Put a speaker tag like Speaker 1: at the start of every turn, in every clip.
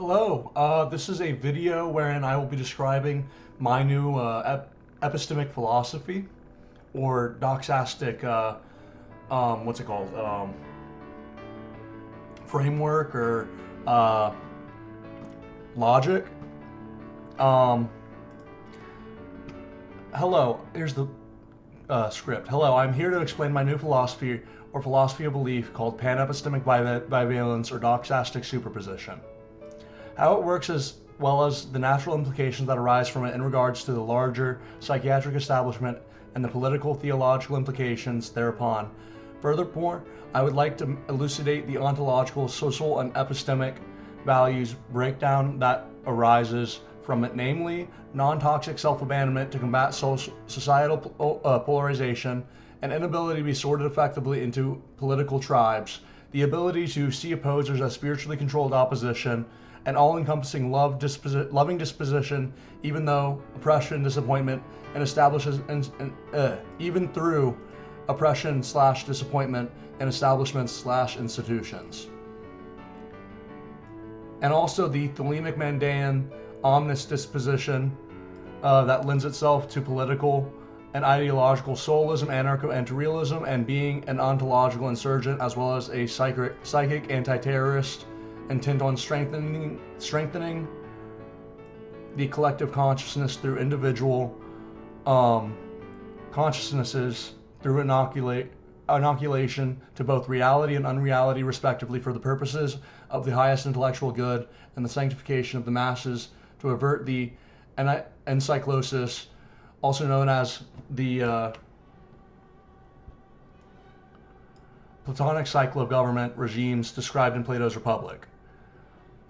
Speaker 1: Hello, this is a video wherein I will be describing my new epistemic philosophy, or doxastic, what's it called, framework, or logic. Um, Hello, here's the script. Hello, I'm here to explain my new philosophy, or philosophy of belief, called Panepistimic Bivalence, or Doxastic Superposition. How it works, as well as the natural implications that arise from it in regards to the larger psychiatric establishment and the political theological implications thereupon. Furthermore, I would like to elucidate the ontological, social, and epistemic values breakdown that arises from it, namely non-toxic self-abandonment to combat societal polarization and inability to be sorted effectively into political tribes, the ability to see opposers as spiritually controlled opposition, an all-encompassing loving disposition, even though oppression, disappointment, and even through oppression / disappointment in establishments / institutions. And also the Thelema-Mandaen omnis disposition that lends itself to political and ideological soulism, Anarcho-Antirealism, and being an ontological insurgent, as well as a psychic anti-terrorist intent on strengthening the collective consciousness through individual consciousnesses through inoculation to both reality and unreality respectively, for the purposes of the highest intellectual good and the sanctification of the masses, to avert the encyclosis, also known as the Platonic cycle of government regimes described in Plato's Republic.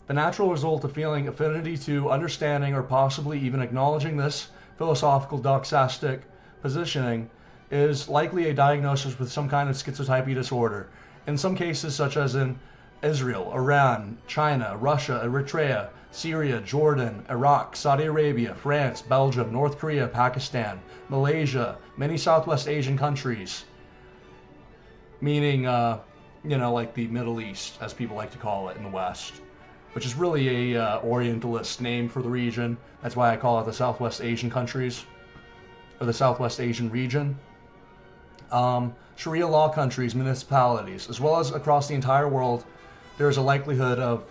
Speaker 1: The natural result of feeling affinity to understanding, or possibly even acknowledging, this philosophical doxastic positioning is likely a diagnosis with some kind of schizotypy disorder. In some cases, such as in Israel, Iran, China, Russia, Eritrea, Syria, Jordan, Iraq, Saudi Arabia, France, Belgium, North Korea, Pakistan, Malaysia, many Southwest Asian countries, meaning, like the Middle East, as people like to call it in the West, which is really a Orientalist name for the region. That's why I call it the Southwest Asian countries, or the Southwest Asian region. Sharia law countries, municipalities, as well as across the entire world, there is a likelihood of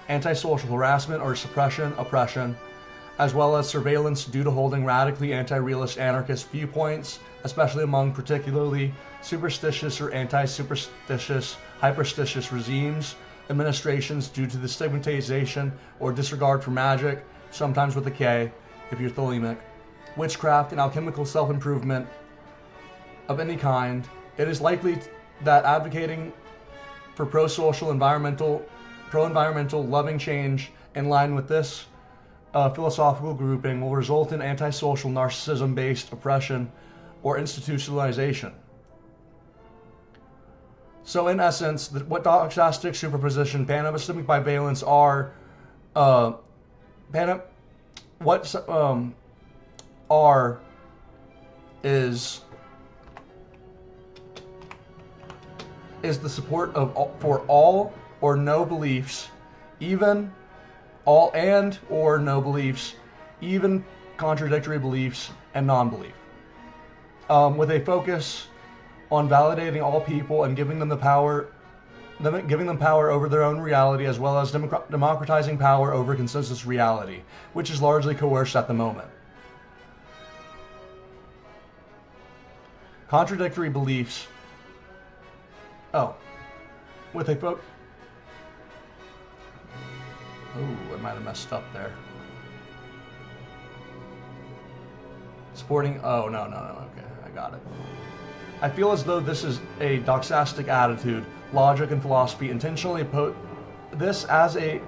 Speaker 1: antisocial harassment or suppression, oppression, as well as surveillance due to holding radically anti-realist anarchist viewpoints, especially among particularly superstitious or anti-superstitious, hyperstitious regimes, administrations, due to the stigmatization or disregard for magic, sometimes with a K if you're thelemic, witchcraft, and alchemical self-improvement of any kind. It is likely that advocating for pro-social, pro-environmental, loving change in line with this philosophical grouping will result in antisocial, narcissism-based oppression or institutionalization. So in essence, what doxastic superposition, panepistimic bivalence are, is the support for all or no beliefs, even all and or no beliefs, even contradictory beliefs and non-belief, with a focus on validating all people and giving them power over their own reality, as well as democratizing power over consensus reality, which is largely coerced at the moment. Contradictory beliefs. With a focus. Oh, I might have messed up there. Supporting. Oh, no. Okay, I got it. I feel as though this is a doxastic attitude, logic, and philosophy intentionally put this as a.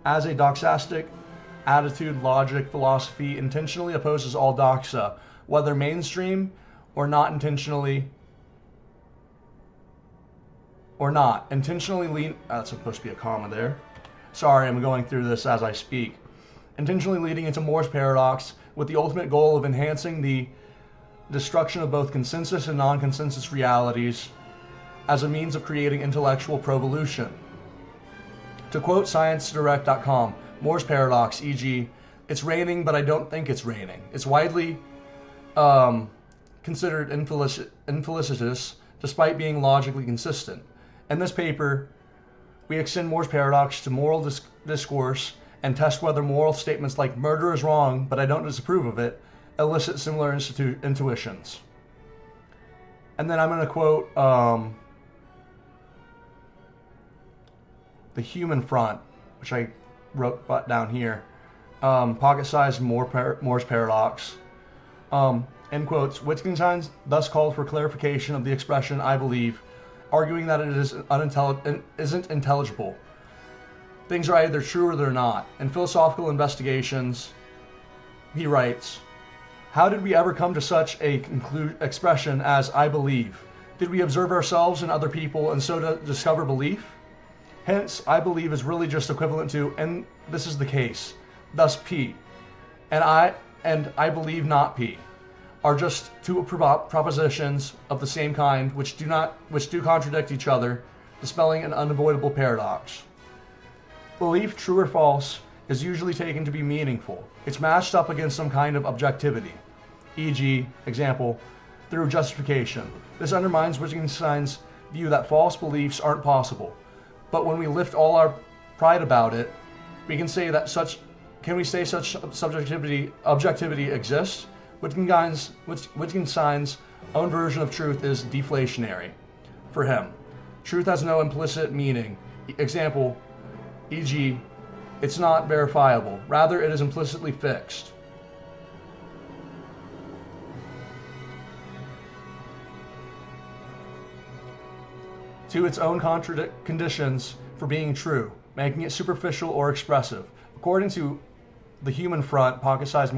Speaker 1: As a doxastic attitude, logic, philosophy intentionally opposes all doxa, whether mainstream or not intentionally. Or not intentionally lean. That's supposed to be a comma there. Sorry, I'm going through this as I speak. Intentionally leading into Moore's paradox, with the ultimate goal of enhancing the destruction of both consensus and non-consensus realities, as a means of creating intellectual provolution. To quote ScienceDirect.com, Moore's paradox, e.g., "It's raining, but I don't think it's raining," it's widely considered infelicitous despite being logically consistent. In this paper, we extend Moore's paradox to moral discourse and test whether moral statements like "murder is wrong, but I don't disapprove of it" elicit similar intuitions. And then I'm going to quote the Human Front, which I wrote down here, pocket-sized Moore's paradox. End quotes. Wittgenstein thus called for clarification of the expression "I believe," arguing that it isn't intelligible. Things are either true or they're not. In Philosophical Investigations, he writes, "How did we ever come to such a expression as 'I believe'? Did we observe ourselves and other people and so discover belief? Hence, 'I believe' is really just equivalent to 'and this is the case,' thus P, and I believe not P, are just two propositions of the same kind which do contradict each other, dispelling an unavoidable paradox. Belief, true or false, is usually taken to be meaningful. It's matched up against some kind of objectivity, e.g., example, through justification. This undermines Wittgenstein's view that false beliefs aren't possible. But when we lift all our pride about it, we can say such objectivity exists. Wittgenstein's own version of truth is deflationary. For him, truth has no implicit meaning. Example, e.g., it's not verifiable. Rather, it is implicitly fixed. To its own conditions for being true, making it superficial or expressive. According to the Human Front, pocket-sized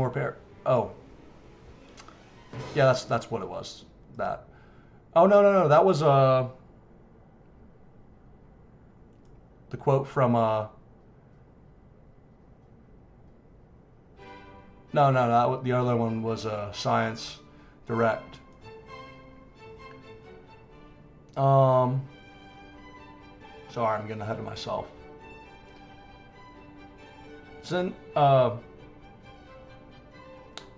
Speaker 1: yeah, that's what it was. That. Oh no, that was the quote from No, the other one was Science Direct. Sorry, I'm getting ahead of myself.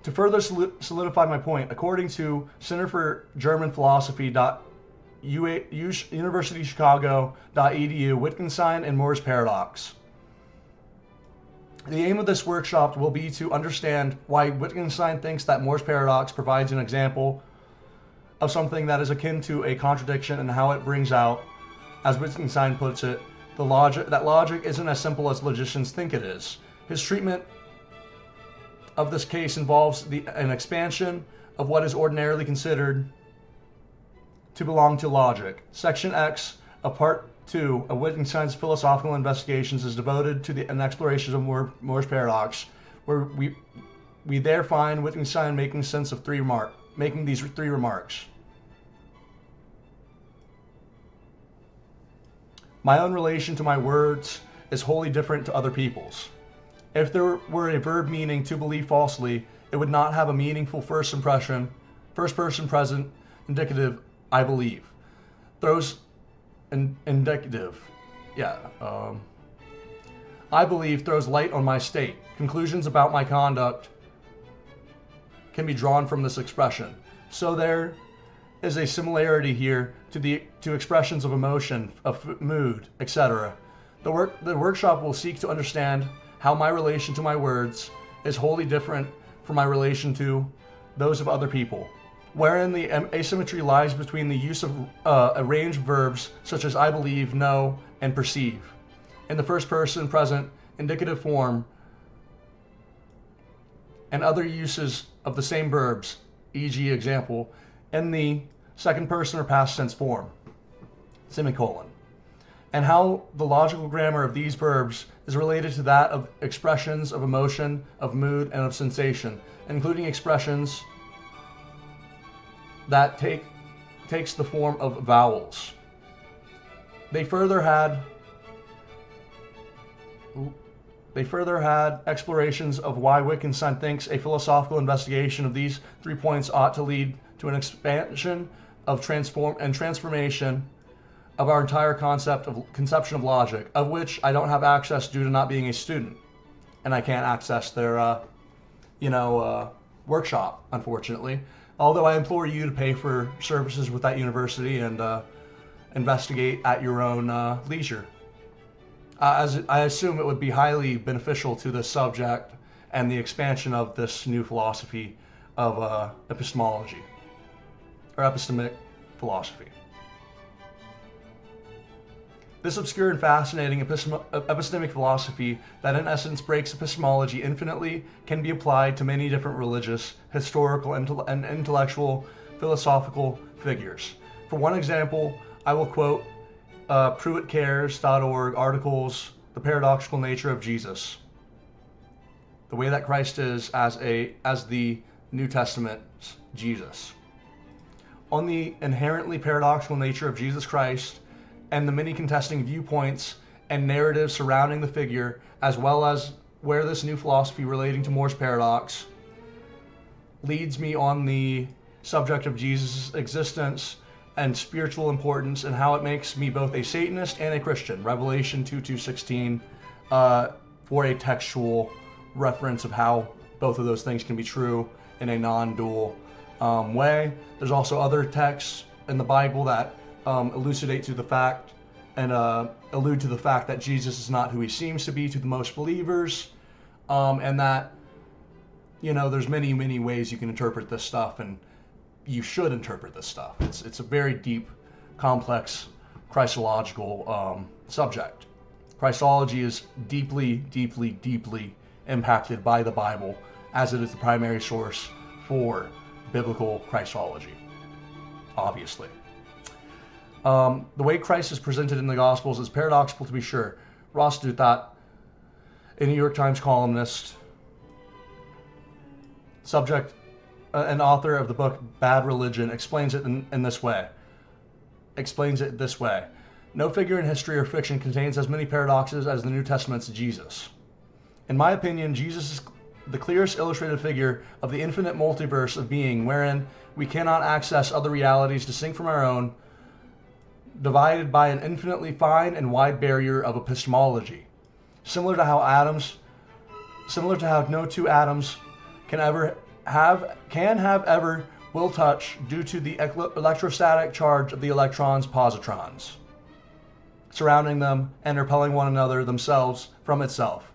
Speaker 1: To further solidify my point, according to Center for German Philosophy, UniversityChicago.edu, Wittgenstein and Moore's paradox. The aim of this workshop will be to understand why Wittgenstein thinks that Moore's paradox provides an example of something that is akin to a contradiction and how it brings out, as Wittgenstein puts it, that logic isn't as simple as logicians think it is. His treatment of this case involves an expansion of what is ordinarily considered to belong to logic. Section X of Part 2 of Wittgenstein's philosophical investigations is devoted to an exploration of Moore's paradox, where we there find Wittgenstein making these three remarks. My own relation to my words is wholly different to other people's. If there were a verb meaning "to believe falsely," it would not have a meaningful first person present indicative "I believe." I believe throws light on my state. Conclusions about my conduct can be drawn from this expression. So there is a similarity here to expressions of emotion, of mood, etc. The workshop will seek to understand how my relation to my words is wholly different from my relation to those of other people, wherein the asymmetry lies between the use of arranged verbs such as "I believe," "know," and "perceive" in the first person present indicative form, and other uses of the same verbs, e.g., example, in the second person or past tense form, semicolon, and how the logical grammar of these verbs is related to that of expressions of emotion, of mood, and of sensation, including expressions that takes the form of vowels. They further had explorations of why Wittgenstein thinks a philosophical investigation of these 3 points ought to lead to an expansion of transformation of our entire conception of logic, of which I don't have access due to not being a student, and I can't access their, workshop, unfortunately. Although I implore you to pay for services with that university and investigate at your own leisure. As I assume it would be highly beneficial to this subject and the expansion of this new philosophy of epistemology, or epistemic philosophy. This obscure and fascinating epistemic philosophy that in essence breaks epistemology infinitely can be applied to many different religious, historical, and intellectual philosophical figures. For one example, I will quote PruittCares.org articles, The Paradoxical Nature of Jesus, the way that Christ is as the New Testament's Jesus. On the inherently paradoxical nature of Jesus Christ and the many contesting viewpoints and narratives surrounding the figure, as well as where this new philosophy relating to Moore's paradox leads me on the subject of Jesus' existence and spiritual importance, and how it makes me both a Satanist and a Christian. Revelation 2:16 for a textual reference of how both of those things can be true in a non-dual way. There's also other texts in the Bible that elucidate to the fact and allude to the fact that Jesus is not who he seems to be to the most believers, and that there's many ways you can interpret this stuff, and you should interpret this stuff. It's a very deep, complex Christological subject. Christology is deeply impacted by the Bible, as it is the primary source for biblical Christology, obviously. The way Christ is presented in the Gospels is paradoxical, to be sure. Ross Douthat, a New York Times columnist, subject and author of the book Bad Religion, explains it this way. No figure in history or fiction contains as many paradoxes as the New Testament's Jesus. In my opinion, Jesus is the clearest illustrated figure of the infinite multiverse of being, wherein we cannot access other realities distinct from our own, divided by an infinitely fine and wide barrier of epistemology. Similar to how no two atoms will touch due to the electrostatic charge of the electrons, positrons, surrounding them and repelling one another themselves from itself.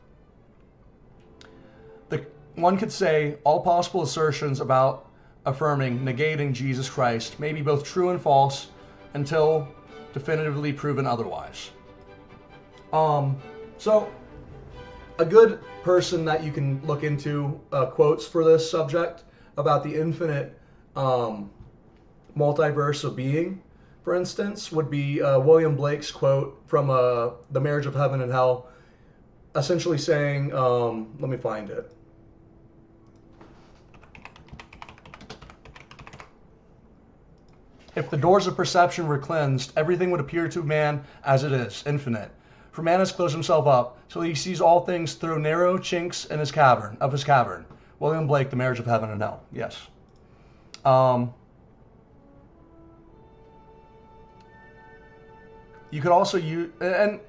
Speaker 1: One could say all possible assertions about negating Jesus Christ may be both true and false until definitively proven otherwise. So a good person that you can look into quotes for this subject about the infinite multiverse of being, for instance, would be William Blake's quote from The Marriage of Heaven and Hell, essentially saying, let me find it. If the doors of perception were cleansed, everything would appear to man as it is, infinite. For man has closed himself up, so he sees all things through narrow chinks in his cavern. William Blake, The Marriage of Heaven and Hell. Yes. You could also use, and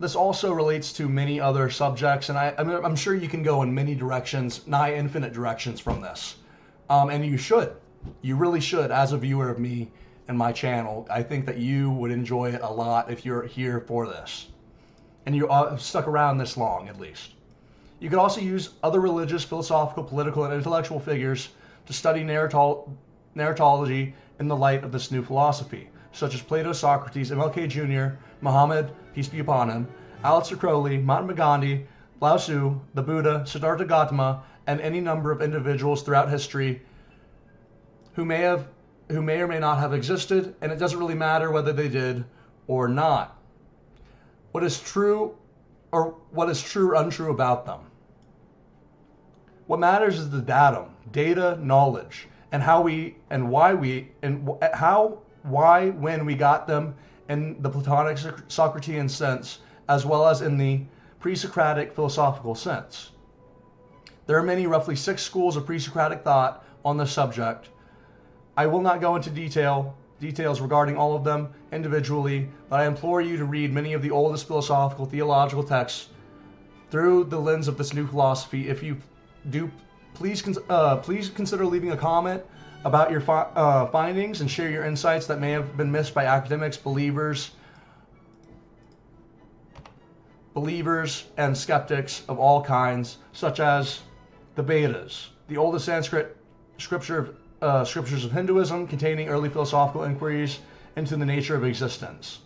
Speaker 1: this also relates to many other subjects, and I'm sure you can go in many directions, nigh infinite directions from this. And you should. You really should, as a viewer of me and my channel. I think that you would enjoy it a lot if you're here for this. And you stuck around this long, at least. You could also use other religious, philosophical, political, and intellectual figures to study narratology in the light of this new philosophy, such as Plato, Socrates, MLK Jr., Muhammad, peace be upon him, Aleister Crowley, Mahatma Gandhi, Lao Tzu, the Buddha, Siddhartha Gautama, and any number of individuals throughout history who may or may not have existed, and it doesn't really matter whether they did or not. What is true or untrue about them. What matters is the data, knowledge, and why, when we got them in the Platonic Socratean sense, as well as in the pre-Socratic philosophical sense. There are roughly 6 schools of pre-Socratic thought on this subject, I will not go into details regarding all of them individually, but I implore you to read many of the oldest philosophical theological texts through the lens of this new philosophy. If you do, please consider leaving a comment about your findings and share your insights that may have been missed by academics, believers, and skeptics of all kinds, such as the Vedas, the oldest Sanskrit scriptures of Hinduism, containing early philosophical inquiries into the nature of existence.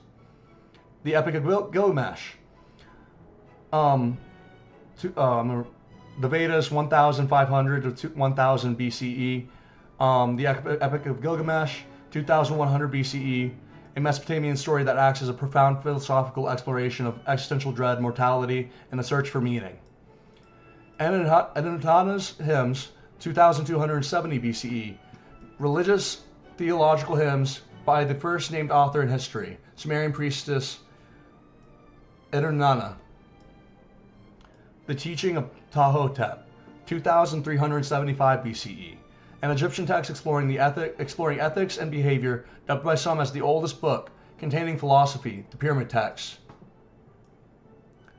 Speaker 1: The Epic of Gilgamesh. The Vedas 1500 to 1000 BCE. The Epic of Gilgamesh 2100 BCE. A Mesopotamian story that acts as a profound philosophical exploration of existential dread, mortality, and the search for meaning. Ananta's hymns 2270 BCE. Religious theological hymns by the first named author in history, Sumerian priestess Enannana. The Teaching of Ptahhotep, 2375 BCE. An Egyptian text exploring ethics and behavior, dubbed by some as the oldest book containing philosophy, the Pyramid Texts,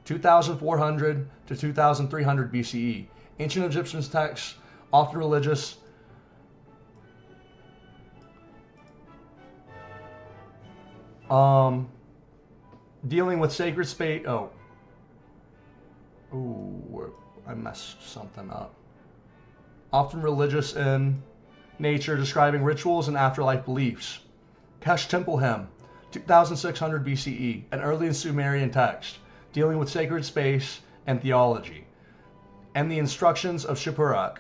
Speaker 1: 2400 to 2300 BCE. Ancient Egyptian texts, often religious, dealing with sacred space. I messed something up. Often religious in nature, describing rituals and afterlife beliefs. Kesh Temple Hymn, 2600 BCE, an early Sumerian text, dealing with sacred space and theology. And the Instructions of Shipurek,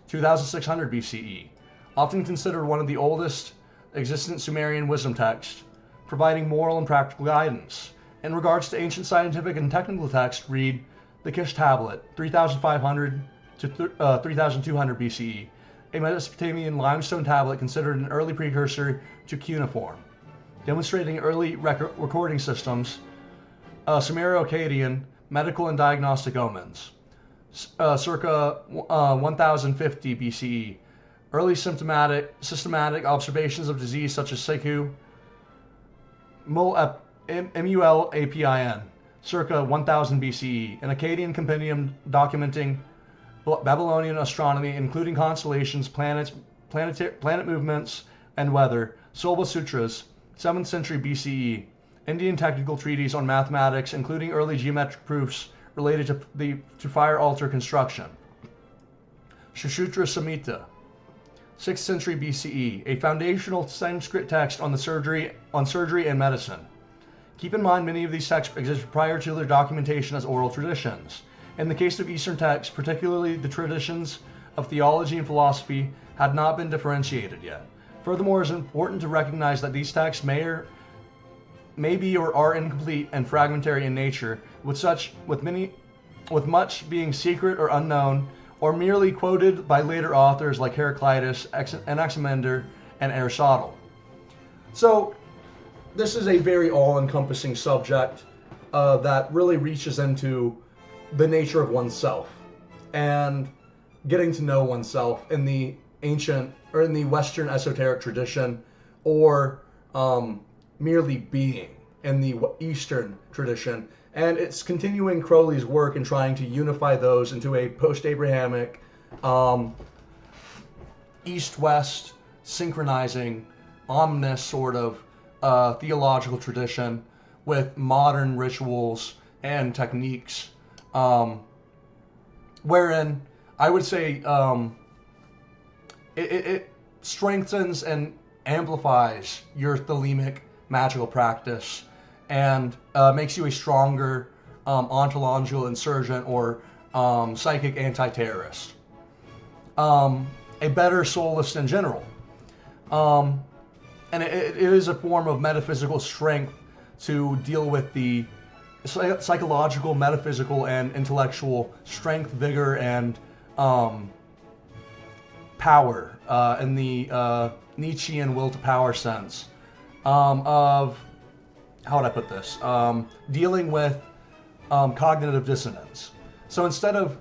Speaker 1: 2600 BCE, often considered one of the oldest existent Sumerian wisdom texts, providing moral and practical guidance. In regards to ancient scientific and technical texts, read the Kish Tablet, 3500 to 3200 BCE, a Mesopotamian limestone tablet considered an early precursor to cuneiform, demonstrating early recording systems, Sumero-Akkadian medical and diagnostic omens, circa 1050 BCE, early systematic observations of disease such as Seku, Mulapin, circa 1000 BCE, an Akkadian compendium documenting Babylonian astronomy, including constellations, planets, planet movements, and weather, Soba Sutras, 7th century BCE, Indian technical treatise on mathematics, including early geometric proofs related to fire altar construction, Sushruta Samhita, 6th century BCE, a foundational Sanskrit text on surgery and medicine. Keep in mind, many of these texts existed prior to their documentation as oral traditions. In the case of Eastern texts, particularly the traditions of theology and philosophy, had not been differentiated yet. Furthermore, it is important to recognize that these texts may be or are incomplete and fragmentary in nature, with much being secret or unknown, or merely quoted by later authors like Heraclitus, Anaximander, and Aristotle. So, this is a very all-encompassing subject that really reaches into the nature of oneself and getting to know oneself in the ancient or in the Western esoteric tradition, or merely being in the Eastern tradition. And it's continuing Crowley's work in trying to unify those into a post-Abrahamic, East-West, synchronizing, omnis sort of theological tradition with modern rituals and techniques, wherein I would say it strengthens and amplifies your thelemic magical practice and makes you a stronger ontological insurgent or psychic anti-terrorist, a better soulist in general. And it is a form of metaphysical strength to deal with the psychological, metaphysical, and intellectual strength, vigor, and power in the Nietzschean will to power sense of, how would I put this, dealing with cognitive dissonance. So instead of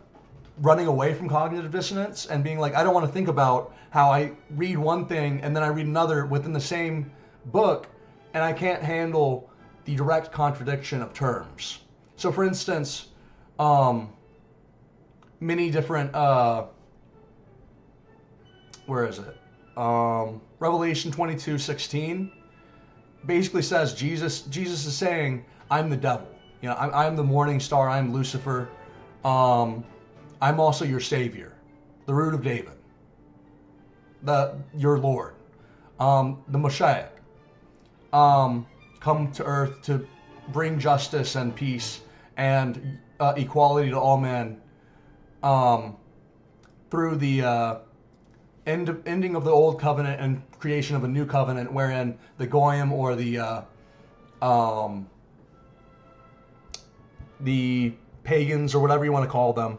Speaker 1: running away from cognitive dissonance and being like, I don't want to think about how I read one thing and then I read another within the same book, and I can't handle the direct contradiction of terms. So for instance, many different, where is it? Revelation 22:16 basically says Jesus is saying, I'm the devil. You know, I'm the morning star. I'm Lucifer. I'm also your savior, the root of David, your Lord, the Moshiach, come to earth to bring justice and peace and equality to all men, through the ending of the old covenant and creation of a new covenant, wherein the goyim, or the pagans, or whatever you want to call them,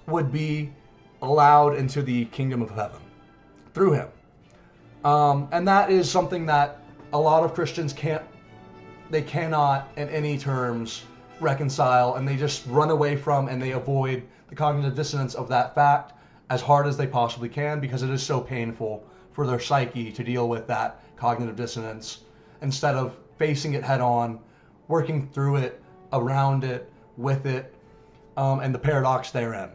Speaker 1: would be allowed into the kingdom of heaven through him. And that is something that a lot of Christians cannot in any terms reconcile, and they just run away from, and they avoid the cognitive dissonance of that fact as hard as they possibly can, because it is so painful for their psyche to deal with that cognitive dissonance, instead of facing it head on, working through it, around it, with it, and the paradox therein.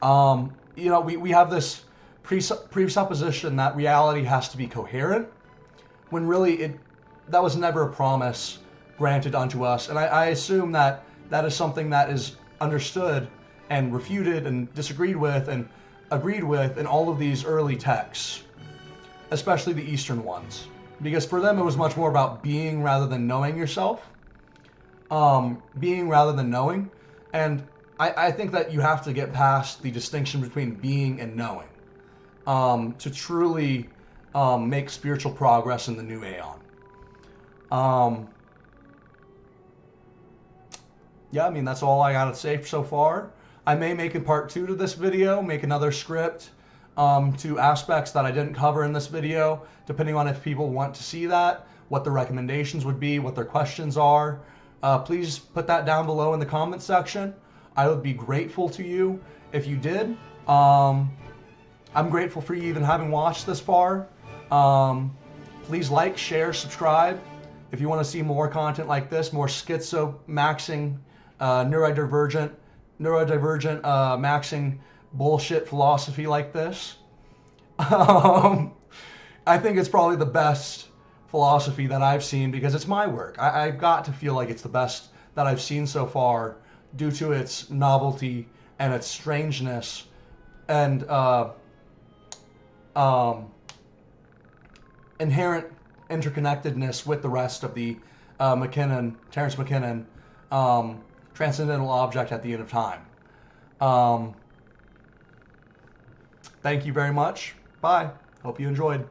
Speaker 1: We have this presupposition that reality has to be coherent, when really that was never a promise granted unto us. And I assume that is something that is understood and refuted and disagreed with and agreed with in all of these early texts, especially the Eastern ones, because for them it was much more about being rather than knowing yourself, being rather than knowing. And I think that you have to get past the distinction between being and knowing, to truly make spiritual progress in the new aeon. Yeah, I mean, that's all I gotta say so far. I may make a part 2 to this video, make another script to aspects that I didn't cover in this video, depending on if people want to see that, what the recommendations would be, what their questions are. Please put that down below in the comment section. I would be grateful to you if you did. I'm grateful for you even having watched this far. Please like, share, subscribe. If you want to see more content like this, more schizo-maxing, neurodivergent maxing bullshit philosophy like this. I think it's probably the best philosophy that I've seen, because it's my work. I've got to feel like it's the best that I've seen so far, due to its novelty and its strangeness and inherent interconnectedness with the rest of the Terence McKinnon transcendental object at the end of time. Thank you very much. Bye. Hope you enjoyed.